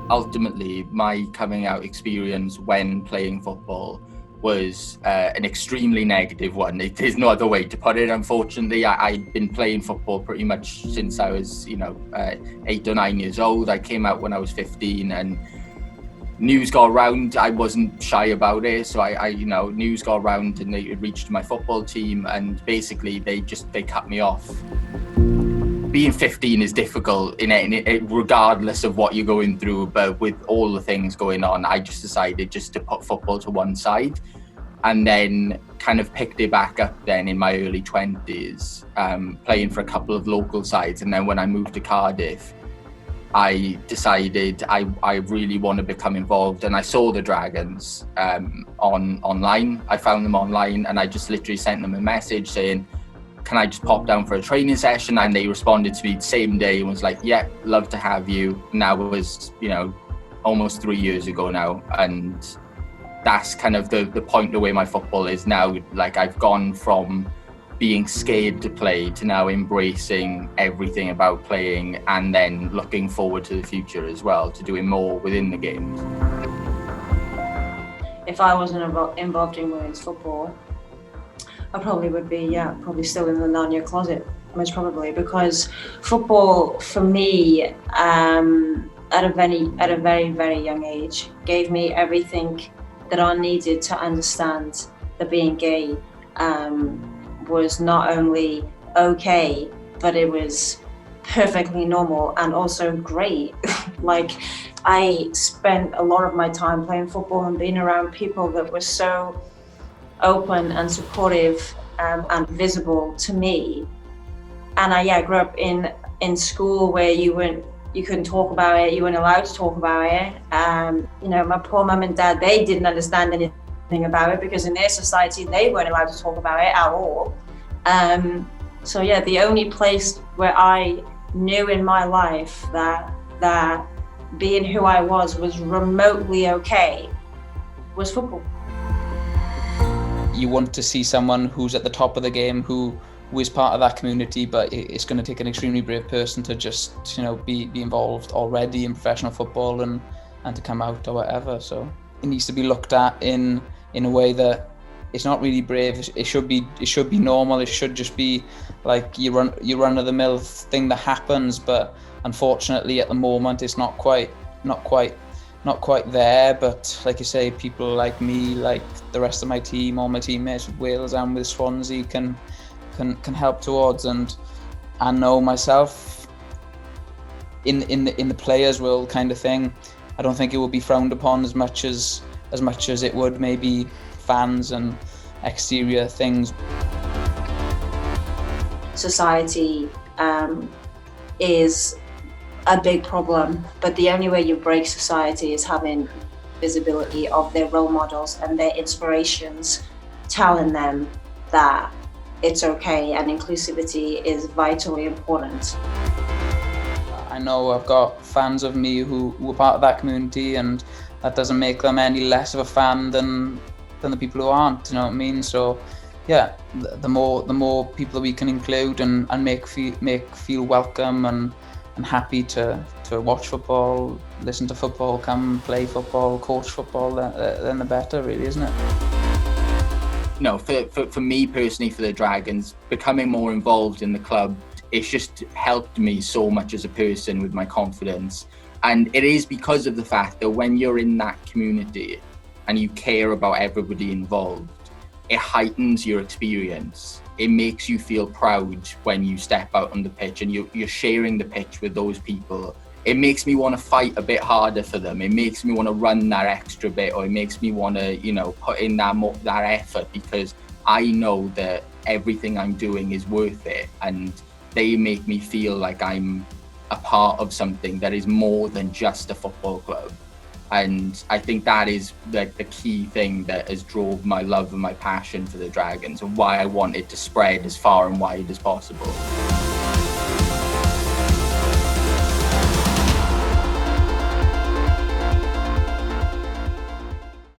Ultimately, my coming out experience when playing football was an extremely negative one. There's no other way to put it. Unfortunately, I'd been playing football pretty much since I was, 8 or 9 years old. I came out when I was 15, and news got around. I wasn't shy about it, so news got around, and it reached my football team, and basically they cut me off. Being 15 is difficult regardless of what you're going through, but with all the things going on, I just decided just to put football to one side, and then kind of picked it back up then in my early 20s, playing for a couple of local sides. And then when I moved to Cardiff, I decided I really want to become involved, and I saw the Dragons online. I found them online, and I just literally sent them a message saying, can I just pop down for a training session? And they responded to me the same day and was like, yeah, love to have you. And that was, almost 3 years ago now. And that's kind of the point of where my football is now. Like, I've gone from being scared to play to now embracing everything about playing, and then looking forward to the future as well, to doing more within the game. If I wasn't involved in women's football, I probably would be, probably still in the Narnia closet, most probably, because football for me, at a very, very young age, gave me everything that I needed to understand that being gay was not only okay, but it was perfectly normal and also great. Like, I spent a lot of my time playing football and being around people that were so open and supportive and visible to me. And I grew up in school where you couldn't talk about it, you weren't allowed to talk about it. My poor mum and dad, they didn't understand anything about it, because in their society they weren't allowed to talk about it at all. The only place where I knew in my life that being who I was remotely okay was football. You want to see someone who's at the top of the game, who is part of that community, but it's going to take an extremely brave person to just, be involved already in professional football and to come out or whatever. So it needs to be looked at in a way that it's not really brave. It should be normal. It should just be like your run-of-the-mill thing that happens. But unfortunately, at the moment, it's not quite there. But like you say, people like me, like the rest of my team, all my teammates with Wales and with Swansea can help towards. And I know myself in the players' world kind of thing, I don't think it would be frowned upon as much as it would maybe fans and exterior things. Society is a big problem, but the only way you break society is having visibility of their role models and their inspirations, telling them that it's okay and inclusivity is vitally important. I know I've got fans of me who were part of that community, and that doesn't make them any less of a fan than the people who aren't, you know what I mean? So yeah, the more people that we can include and make feel welcome and happy to watch football, listen to football, come play football, coach football, then the better, really, isn't it? No, for me personally, for the Dragons, becoming more involved in the club, it's just helped me so much as a person with my confidence. And it is because of the fact that when you're in that community and you care about everybody involved, it heightens your experience. It makes you feel proud when you step out on the pitch and you're sharing the pitch with those people. It makes me want to fight a bit harder for them. It makes me want to run that extra bit, or it makes me want to, put in that effort, because I know that everything I'm doing is worth it, and they make me feel like I'm a part of something that is more than just a football club. And I think that is the key thing that has drove my love and my passion for the Dragons, and why I want it to spread as far and wide as possible.